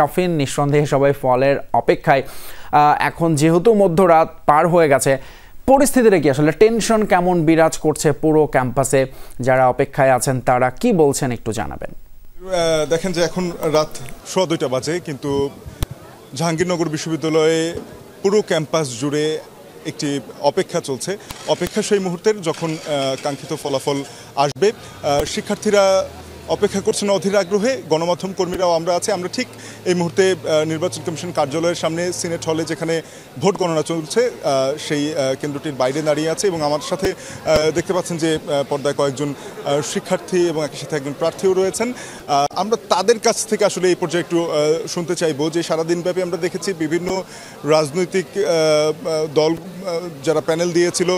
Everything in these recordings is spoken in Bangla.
শাফিন। নিঃসন্দেহে সবাই ফলের অপেক্ষায়। এখন যেহেতু মধ্যরাত পার হয়ে গেছে, পরিস্থিতিটা কি আসলে, টেনশন কেমন বিরাজ করছে পুরো ক্যাম্পাসে? যারা অপেক্ষায় আছেন তারা কি বলছেন একটু জানাবেন। দেখেন যে এখন রাত 2:15 বাজে, কিন্তু জাহাঙ্গীরনগর বিশ্ববিদ্যালয়ে পুরো ক্যাম্পাস জুড়ে একটি অপেক্ষা চলছে। অপেক্ষা সেই মুহূর্তের যখন কাঙ্ক্ষিত ফলাফল আসবে। শিক্ষার্থীরা অপেক্ষা করছেন অধীর আগ্রহে, গণমাধ্যম কর্মীরাও আমরা আছি। আমরা ঠিক এই মুহূর্তে নির্বাচন কমিশন কার্যালয়ের সামনে সিনেট হলে যেখানে ভোট গণনা চলছে সেই কেন্দ্রটির বাইরে দাঁড়িয়ে আছে, এবং আমার সাথে দেখতে পাচ্ছেন যে পর্দায় কয়েকজন শিক্ষার্থী এবং একই সাথে একজন প্রার্থীও রয়েছেন। আমরা তাদের কাছ থেকে আসলে এই পর্যায়ে একটু শুনতে চাইবো যে সারাদিনব্যাপী আমরা দেখেছি বিভিন্ন রাজনৈতিক দল যারা প্যানেল দিয়েছিল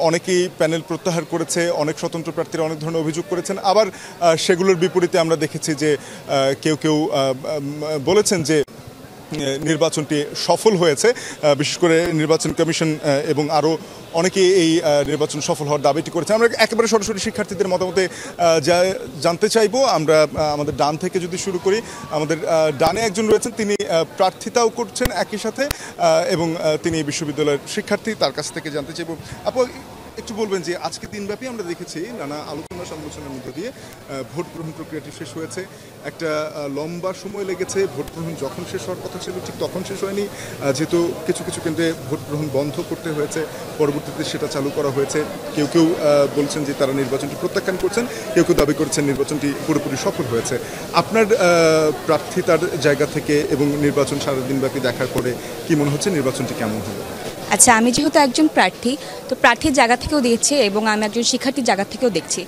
অনেকেই প্যানেল প্রত্যাহার করেছে, অনেক স্বতন্ত্র প্রার্থীরা অনেক ধরনের অভিযোগ করেছেন। আবার সেগুলোর বিপরীতে আমরা দেখেছি যে কেউ কেউ বলেছেন যে নির্বাচনটি সফল হয়েছে। বিশেষ করে নির্বাচন কমিশন এবং আরও অনেকেই এই নির্বাচন সফল হওয়ার দাবিটি করেছে। আমরা একেবারে সরাসরি শিক্ষার্থীদের মতামতে জানতে চাইবো। আমরা আমাদের ডান থেকে যদি শুরু করি, আমাদের ডানে একজন রয়েছেন, তিনি প্রার্থিতাও করছেন একই সাথে, এবং তিনি বিশ্ববিদ্যালয়ের শিক্ষার্থী। তার কাছ থেকে জানতে চাইবো, আপু একটু বলবেন যে আজকে দিনব্যাপী আমরা দেখেছি নানা আলোচনা সমালোচনার মধ্য দিয়ে ভোট গ্রহণ প্রক্রিয়াটি শেষ হয়েছে। একটা লম্বা সময় লেগেছে। ভোট গ্রহণ যখন শেষ হওয়ার কথা ছিল ঠিক তখন শেষ হয়নি, যেহেতু কিছু কিছু কেন্দ্রে ভোট গ্রহণ বন্ধ করতে হয়েছে, পরবর্তীতে সেটা চালু করা হয়েছে। কেউ কেউ বলছেন যে তারা নির্বাচনটি প্রত্যাখ্যান করছেন, কেউ কেউ দাবি করছেন নির্বাচনটি পুরোপুরি সফল হয়েছে। আপনার প্রার্থিতার জায়গা থেকে এবং নির্বাচন সারাদিনব্যাপী দেখার পরে কি মনে হচ্ছে, নির্বাচনটি কেমন হলো? আচ্ছা, আমি যেহেতু একজন প্রার্থী, তো প্রার্থীর জায়গা থেকেও দেখছি এবং আমি একজন শিক্ষার্থীর জায়গা থেকেও দেখছি।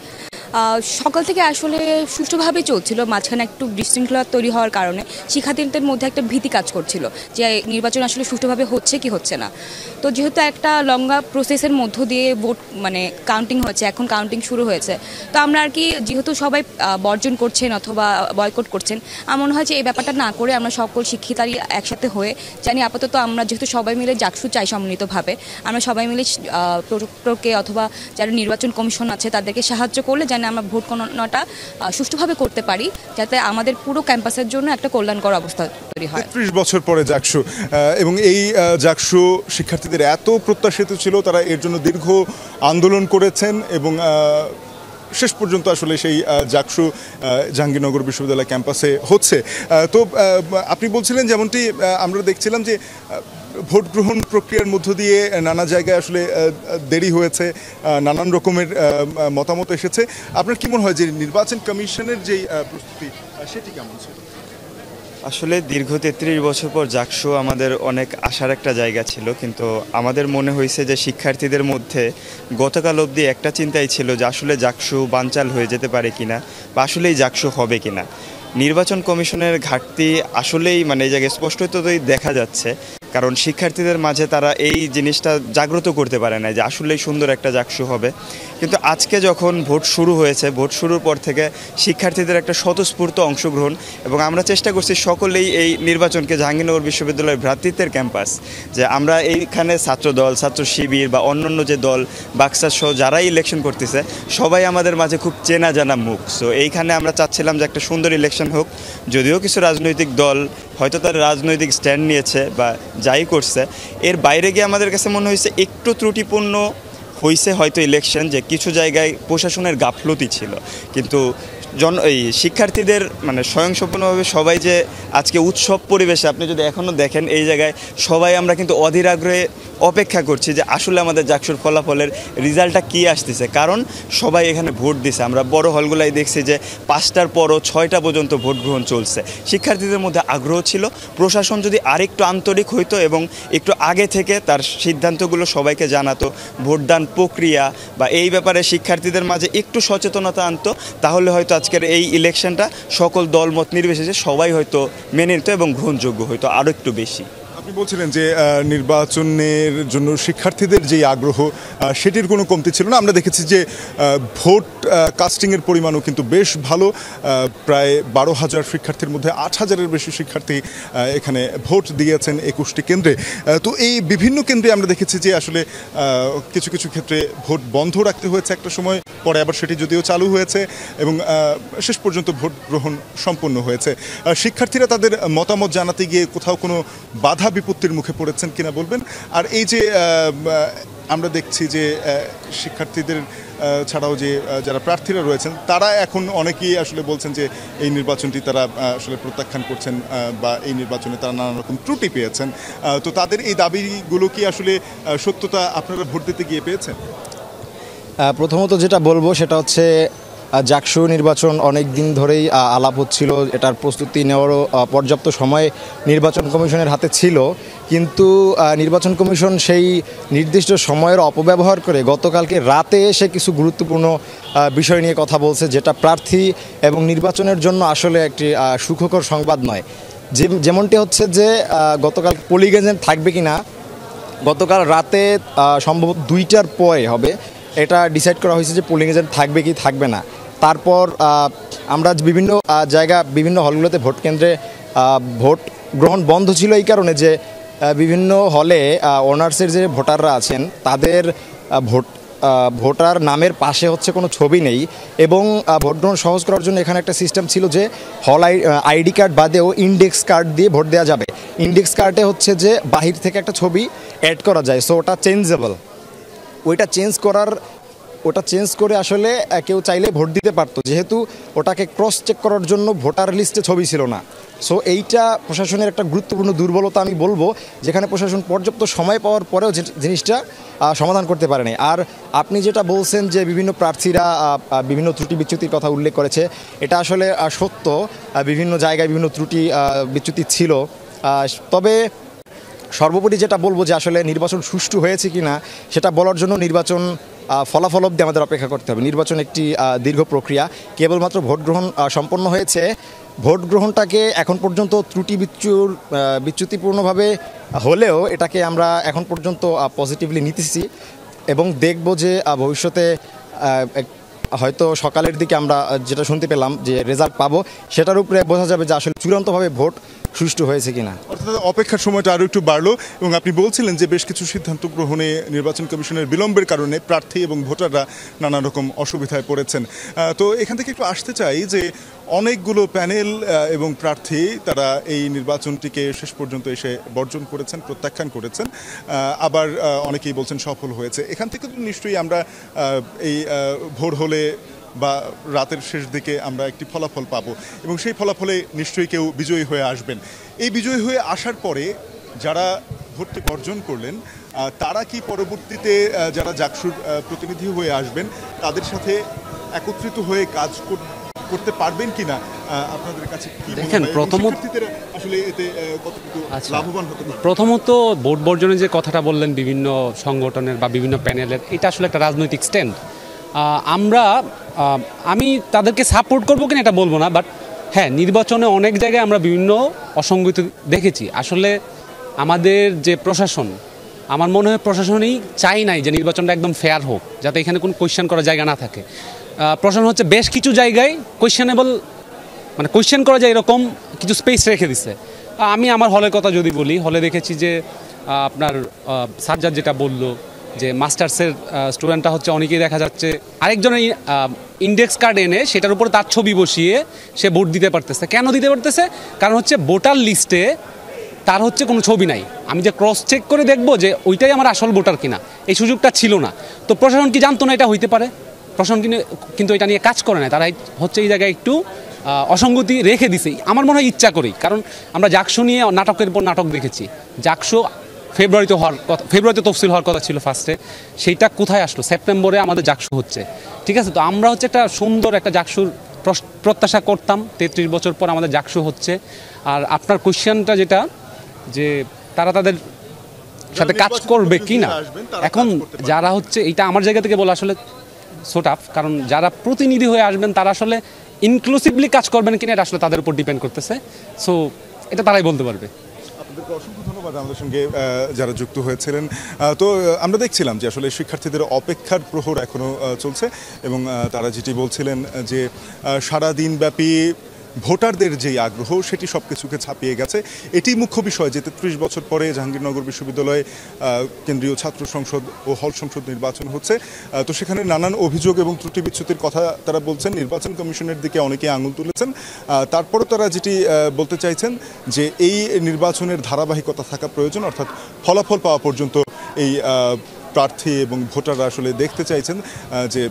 সকাল থেকে আসলে সুষ্ঠুভাবেই চলছিল, মাঝখানে একটু বিশৃঙ্খলা তৈরি হওয়ার কারণে শিক্ষার্থীদের মধ্যে একটা ভীতি কাজ করছিল যে নির্বাচন আসলে সুষ্ঠুভাবে হচ্ছে কি হচ্ছে না। তো যেহেতু একটা লম্বা প্রসেসের মধ্য দিয়ে ভোট কাউন্টিং হয়েছে, এখন কাউন্টিং শুরু হয়েছে, তো আমরা আর কি যেহেতু সবাই বর্জন করছেন অথবা বয়কট করছেন, আমার মনে হয় যে এই ব্যাপারটা না করে আমরা সকল শিক্ষিতারই একসাথে হয়ে জানি আপাতত আমরা যেহেতু সবাই মিলে জাকসু চাই সম্মিলিতভাবে, আমরা সবাই মিলে প্রক্টরকে অথবা যারা নির্বাচন কমিশন আছে তাদেরকে সাহায্য করলে যেন আমরা ভোট গণনাটা সুষ্ঠুভাবে করতে পারি, যাতে আমাদের পুরো ক্যাম্পাসের জন্য একটা কল্যাণকর অবস্থা তৈরি হয়। ৩০ বছর পরে জাকসু, এবং এই জাকসু শিক্ষার্থীদের এত প্রত্যাশিত ছিল, তারা এর জন্য দীর্ঘ আন্দোলন করেছেন এবং শেষ পর্যন্ত আসলে সেই জাকসু জাহাঙ্গীরনগর বিশ্ববিদ্যালয় ক্যাম্পাসে হচ্ছে। তো আপনি বলছিলেন যেমনটি আমরা দেখছিলাম যে ভোট গ্রহণ প্রক্রিয়ার মধ্য দিয়ে নানা জায়গায় আসলে দেরি হয়েছে, নানান রকমের মতামত এসেছে। আপনার কি মনে হয় যে নির্বাচন কমিশনের যেই প্রস্তুতি সেটি কেমন ছিল? আসলে দীর্ঘ ৩৩ বছর পর জাকসু আমাদের অনেক আশার একটা জায়গা ছিল, কিন্তু আমাদের মনে হয়েছে যে শিক্ষার্থীদের মধ্যে গতকাল অবধি একটা চিন্তাই ছিল যে আসলে জাকসু বানচাল হয়ে যেতে পারে কিনা, বা আসলেই জাকসু হবে কিনা। নির্বাচন কমিশনের ঘাটতি আসলেই এই জায়গায় স্পষ্টতই দেখা যাচ্ছে, কারণ শিক্ষার্থীদের মাঝে তারা এই জিনিসটা জাগ্রত করতে পারে না যে আসলেই সুন্দর একটা জাকসু হবে। কিন্তু আজকে যখন ভোট শুরু হয়েছে, ভোট শুরুর পর থেকে শিক্ষার্থীদের একটা স্বতঃস্ফূর্ত অংশগ্রহণ, এবং আমরা চেষ্টা করছি সকলেই এই নির্বাচনকে জাহাঙ্গীরনগর বিশ্ববিদ্যালয়ের ভ্রাতৃত্বের ক্যাম্পাস, যে আমরা এইখানে ছাত্রদল, ছাত্র শিবির বা অন্যান্য যে দল বাক্সার সহ যারাই ইলেকশন করতেছে সবাই আমাদের মাঝে খুব চেনা জানা মুখ। সো এইখানে আমরা চাচ্ছিলাম যে একটা সুন্দর ইলেকশন হোক। যদিও কিছু রাজনৈতিক দল হয়তো তার রাজনৈতিক স্ট্যান্ড নিয়েছে বা যাই করছে, এর বাইরে গিয়ে আমাদের কাছে মনে হয়েছে একটু ত্রুটিপূর্ণ হয়েছে হয়তো ইলেকশন, যে কিছু জায়গায় প্রশাসনের গাফলতি ছিল। কিন্তু এই শিক্ষার্থীদের স্বয়ংসম্পূর্ণভাবে সবাই যে আজকে উৎসব পরিবেশে, আপনি যদি এখনও দেখেন এই জায়গায় সবাই আমরা কিন্তু অধীর আগ্রহে অপেক্ষা করছি যে আসলে আমাদের জাকসুর ফলাফলের রেজাল্টটা কী আসতেছে, কারণ সবাই এখানে ভোট দিছে। আমরা বড় হলগুলাই দেখছি যে 5টার পরও 6টা পর্যন্ত ভোট গ্রহণ চলছে। শিক্ষার্থীদের মধ্যে আগ্রহ ছিল। প্রশাসন যদি আরেকটু আন্তরিক হইতো এবং একটু আগে থেকে তার সিদ্ধান্তগুলো সবাইকে জানাতো, ভোটদান প্রক্রিয়া বা এই ব্যাপারে শিক্ষার্থীদের মাঝে একটু সচেতনতা আনতো, তাহলে হয়তো আজকের এই ইলেকশনটা সকল দলমত নির্বিশেষে সবাই হয়তো মেনে নিত এবং গ্রহণযোগ্য হয়তো আরও একটু বেশি। আপনি বলছিলেন যে নির্বাচনের জন্য শিক্ষার্থীদের যে আগ্রহ সেটির কোনো কমতি ছিল না। আমরা দেখেছি যে ভোট কাস্টিংয়ের পরিমাণও কিন্তু বেশ ভালো, প্রায় 12,000 শিক্ষার্থীর মধ্যে 8,000-এর বেশি শিক্ষার্থী এখানে ভোট দিয়েছেন 21টি কেন্দ্রে। তো এই বিভিন্ন কেন্দ্রে আমরা দেখেছি যে আসলে কিছু কিছু ক্ষেত্রে ভোট বন্ধ রাখতে হয়েছে একটা সময়, পরে আবার সেটি যদিও চালু হয়েছে এবং শেষ পর্যন্ত ভোট গ্রহণ সম্পন্ন হয়েছে। শিক্ষার্থীরা তাদের মতামত জানাতে গিয়ে কোথাও কোনো বাধা বিপত্তির মুখে পড়েছেন কিনা বলবেন। আর এই যে আমরা দেখছি যে শিক্ষার্থীদের ছাড়াও যে যারা প্রার্থীরা রয়েছেন তারা এখন অনেকেই আসলে বলছেন যে এই নির্বাচনটি তারা আসলে প্রত্যাখ্যান করছেন বা এই নির্বাচনে তারা নানা রকম ত্রুটি পেয়েছেন। তো তাদের এই দাবিগুলো কি আসলে সত্যতা আপনারা ভোট দিতে গিয়ে পেয়েছেন? প্রথমত যেটা বলবো সেটা হচ্ছে জাকসু নির্বাচন অনেক দিন ধরেই আলাপ হচ্ছিল, এটার প্রস্তুতি নেওয়ারও পর্যাপ্ত সময় নির্বাচন কমিশনের হাতে ছিল, কিন্তু নির্বাচন কমিশন সেই নির্দিষ্ট সময়ের অপব্যবহার করে গতকালকে রাতে এসে কিছু গুরুত্বপূর্ণ বিষয় নিয়ে কথা বলছে, যেটা প্রার্থী এবং নির্বাচনের জন্য আসলে একটি সুখকর সংবাদ নয়। যেমনটি হচ্ছে যে গতকাল পোলিং এজেন্ট থাকবে কি না, গতকাল রাতে সম্ভবত 2টার পরে হবে এটা ডিসাইড করা হয়েছে যে পোলিং এজেন্ট থাকবে কি থাকবে না। তারপর আমরা বিভিন্ন জায়গা বিভিন্ন হলগুলোতে ভোট কেন্দ্রে ভোট গ্রহণ বন্ধ ছিল এই কারণে যে বিভিন্ন হলে অনার্সের যে ভোটাররা আছেন তাদের ভোটার নামের পাশে হচ্ছে কোনো ছবি নেই, এবং ভোট গ্রহণ সহজ করার জন্য এখানে একটা সিস্টেম ছিল যে হল আইডি কার্ড বাদেও ইন্ডেক্স কার্ড দিয়ে ভোট দেওয়া যাবে। ইন্ডেক্স কার্ডে হচ্ছে যে বাহির থেকে একটা ছবি অ্যাড করা যায়, সো ওটা চেঞ্জেবল। ওটা চেঞ্জ করে আসলে কেউ চাইলে ভোট দিতে পারতো, যেহেতু ওটাকে ক্রস চেক করার জন্য ভোটার লিস্টে ছবি ছিল না। সো এইটা প্রশাসনের একটা গুরুত্বপূর্ণ দুর্বলতা আমি বলবো, যেখানে প্রশাসন পর্যাপ্ত সময় পাওয়ার পরেও জিনিসটা সমাধান করতে পারেনি। আর আপনি যেটা বলছেন যে বিভিন্ন প্রার্থীরা বিভিন্ন ত্রুটি বিচ্যুতির কথা উল্লেখ করেছে, এটা আসলে সত্য, বিভিন্ন জায়গায় বিভিন্ন ত্রুটি বিচ্যুতি ছিল। তবে সর্বোপরি যেটা বলবো যে আসলে নির্বাচন সুষ্ঠু হয়েছে কি না সেটা বলার জন্য নির্বাচন ফলাফল অবধি আমাদের অপেক্ষা করতে হবে। নির্বাচন একটি দীর্ঘ প্রক্রিয়া, কেবলমাত্র ভোট গ্রহণ সম্পন্ন হয়েছে। ভোট গ্রহণটাকে এখন পর্যন্ত বিচ্যুতিপূর্ণভাবে হলেও এটাকে আমরা এখন পর্যন্ত পজিটিভলি নিতেছি এবং দেখব যে ভবিষ্যতে হয়তো সকালের দিকে আমরা যেটা শুনতে পেলাম যে রেজাল্ট পাবো, সেটার উপরে বোঝা যাবে যে আসলে চূড়ান্তভাবে ভোট সুষ্ঠু হয়েছে কিনা। অর্থাৎ অপেক্ষার সময়টা আরও একটু বাড়লো এবং আপনি বলছিলেন যে বেশ কিছু সিদ্ধান্ত গ্রহণে নির্বাচন কমিশনের বিলম্বের কারণে প্রার্থী এবং ভোটাররা নানা রকম অসুবিধায় পড়েছেন। তো এখান থেকে একটু আসতে চাই যে অনেকগুলো প্যানেল এবং প্রার্থী তারা এই নির্বাচনটিকে শেষ পর্যন্ত এসে বর্জন করেছেন, প্রত্যাখ্যান করেছেন, আবার অনেকেই বলছেন সফল হয়েছে। এখান থেকে তো নিশ্চয়ই আমরা এই ভোর হলে বা রাতের শেষ দিকে আমরা একটি ফলাফল পাবো এবং সেই ফলাফলে নিশ্চয়ই কেউ বিজয়ী হয়ে আসবেন। এই বিজয়ী হয়ে আসার পরে যারা ভোটটি বর্জন করলেন তারা কি পরবর্তীতে যারা জাকসুর প্রতিনিধি হয়ে আসবেন তাদের সাথে একত্রিত হয়ে কাজ করতে পারবেন কিনা আপনাদের কাছে কি দেখেন? আসলে এতে কতটুকু লাভবান হতে পারে? প্রথমত ভোট বর্জনের যে কথাটা বললেন বিভিন্ন সংগঠনের বা বিভিন্ন প্যানেলের, এটা আসলে একটা রাজনৈতিক স্ট্যান্ড। আমি তাদেরকে সাপোর্ট করবো কিনা এটা বলবো না, বাট হ্যাঁ, নির্বাচনে অনেক জায়গায় আমরা বিভিন্ন অসঙ্গতি দেখেছি। আসলে আমাদের যে প্রশাসন, আমার মনে হয় প্রশাসনই চাই নাই যে নির্বাচনটা একদম ফেয়ার হোক, যাতে এখানে কোনো কোয়েশ্চেন করার জায়গা না থাকে। প্রশাসন হচ্ছে বেশ কিছু জায়গায় কোয়েশ্চেন করা যায় এরকম কিছু স্পেস রেখে দিচ্ছে। আমি আমার হলের কথা যদি বলি, হলে দেখেছি যে আপনার সাজ্জাদ যেটা বললো যে মাস্টার্সের স্টুডেন্টটা হচ্ছে অনেকেই দেখা যাচ্ছে আরেকজনের ইন্ডেক্স কার্ড এনে সেটার উপরে তার ছবি বসিয়ে সে ভোট দিতে পারতেছে। কেন দিতে পারতেছে? কারণ হচ্ছে ভোটার লিস্টে তার হচ্ছে কোনো ছবি নাই, আমি যে ক্রস চেক করে দেখবো যে ওইটাই আমার আসল ভোটার কিনা, এই সুযোগটা ছিল না। তো প্রশাসন কি জানতো না এটা হইতে পারে? প্রশাসন কিন্তু এটা নিয়ে কাজ করে না, তারা হচ্ছে এই জায়গায় একটু অসঙ্গতি রেখে দিছে, আমার মনে হয় ইচ্ছা করেই। কারণ আমরা জাকসু নিয়ে নাটকের পর নাটক দেখেছি। জাকসু ফেব্রুয়ারিতে তফসিল হওয়ার কথা ছিল ফার্স্টে, সেইটা কোথায় আসলো? সেপ্টেম্বরে আমাদের জাকসু হচ্ছে, ঠিক আছে? তো আমরা হচ্ছে একটা সুন্দর একটা জাকসুর প্রত্যাশা করতাম, 33 বছর পর আমাদের জাকসু হচ্ছে। আর আপনার কোয়েশ্চেনটা যেটা যে তারা তাদের সাথে কাজ করবে কি না, এখন যারা হচ্ছে এইটা আমার জায়গা থেকে বলা আসলে সোট আপ, কারণ যারা প্রতিনিধি হয়ে আসবেন তারা আসলে ইনক্লুসিভলি কাজ করবেন কিনা এটা আসলে তাদের উপর ডিপেন্ড করতেছে। সো এটা তারাই বলতে পারবে। আপনাদেরকে অসংখ্য ধন্যবাদ আমাদের সঙ্গে যারা যুক্ত হয়েছিলেন। তো আমরা দেখছিলাম যে আসলে শিক্ষার্থীদের অপেক্ষার প্রহর এখনও চলছে এবং তারা যেটি বলছিলেন যে সারাদিন ব্যাপী ভোটারদের যেই আগ্রহ সেটি সব কিছুকে ছাপিয়ে গেছে। এটি মুখ্য বিষয় যে ৩৩ বছর পরে জাহাঙ্গীরনগর বিশ্ববিদ্যালয়ে কেন্দ্রীয় ছাত্র সংসদ ও হল সংসদ নির্বাচন হচ্ছে। তো সেখানে নানান অভিযোগ এবং ত্রুটি বিচ্যুতির কথা তারা বলছেন, নির্বাচন কমিশনের দিকে অনেকে আঙুল তুলেছেন। তারপরও তারা যেটি বলতে চাইছেন যে এই নির্বাচনের ধারাবাহিকতা থাকা প্রয়োজন, অর্থাৎ ফলাফল পাওয়া পর্যন্ত এই প্রার্থী এবং ভোটাররা আসলে দেখতে চাইছেন যে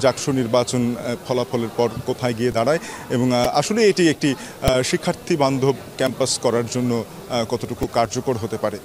জাকসু নির্বাচন ফলাফলের পর কোথায় গিয়ে দাঁড়ায় এবং আসলে এটি একটি শিক্ষার্থী বান্ধব ক্যাম্পাস করার জন্য কতটুকু কার্যকর হতে পারে।